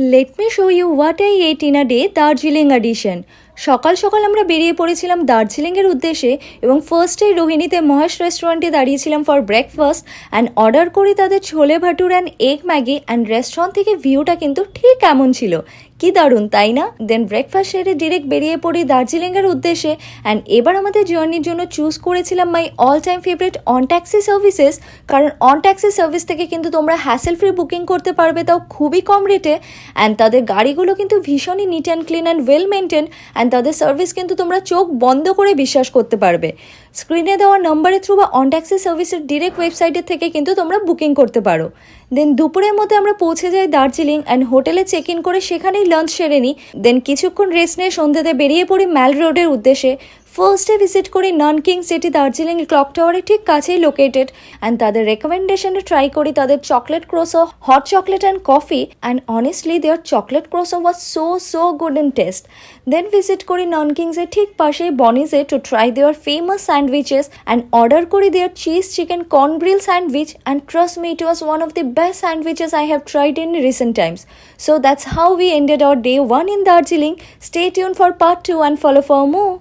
Let me show you what I ate in a day Darjeeling edition. সকাল সকাল আমরা বেরিয়ে পড়েছিলাম দার্জিলিংয়ের উদ্দেশ্যে এবং ফার্স্টেই রোহিণীতে মহেশ রেস্টুরেন্টে দাঁড়িয়েছিলাম ফর ব্রেকফাস্ট অ্যান্ড অর্ডার করি তাদের chole bhature and egg Maggi and restaurant থেকে ভিউটা কিন্তু ঠিক এমন ছিল, কি দারুণ তাই না? দেন ব্রেকফাস্ট সেরে ডিরেক্ট বেরিয়ে পড়ি দার্জিলিংয়ের উদ্দেশ্যে অ্যান্ড এবার আমাদের জার্নির জন্য চুজ করেছিলাম my all time favourite on taxi services, কারণ অন ট্যাক্সি সার্ভিস থেকে কিন্তু তোমরা হ্যাসেল ফ্রি বুকিং করতে পারবে, তাও খুবই কম রেটে। অ্যান্ড তাদের গাড়িগুলো কিন্তু ভীষণই neat and clean and well maintain and তাদের সার্ভিস কিন্তু তোমরা চোখ বন্ধ করে বিশ্বাস করতে পারবে। স্ক্রিনে দেওয়া নম্বরের থ্রু বা অন ট্যাক্সি সার্ভিসের ডিরেক্ট ওয়েবসাইটের থেকে কিন্তু তোমরা বুকিং করতে পারো। দেন দুপুরের মধ্যে আমরা পৌঁছে যাই দার্জিলিং অ্যান্ড হোটেলে চেক ইন করে সেখানেই লাঞ্চ সেরে নিই। দেন কিছুক্ষণ রেস্ট নিয়ে সন্ধ্যাতে বেরিয়ে পড়ি ম্যাল রোডের উদ্দেশ্যে। ফার্স্টে ভিজিট করি নানকিংস, যেটি দার্জিলিং ক্লক টাওয়ারের ঠিক কাছেই লোকেটেড অ্যান্ড তাদের রেকমেন্ডেশনে ট্রাই করি তাদের chocolate croissant, hot chocolate and coffee and honestly their chocolate croissant was so good in taste. Then visit করি নানকিংসের ঠিক পাশে বনিজে to try their famous sandwiches and order করি their cheese chicken corn grill sandwich and trust me it was one of the best sandwiches I have tried in recent times. So that's how we ended our day 1 in Darjeeling. Stay tuned for part 2 and follow for more.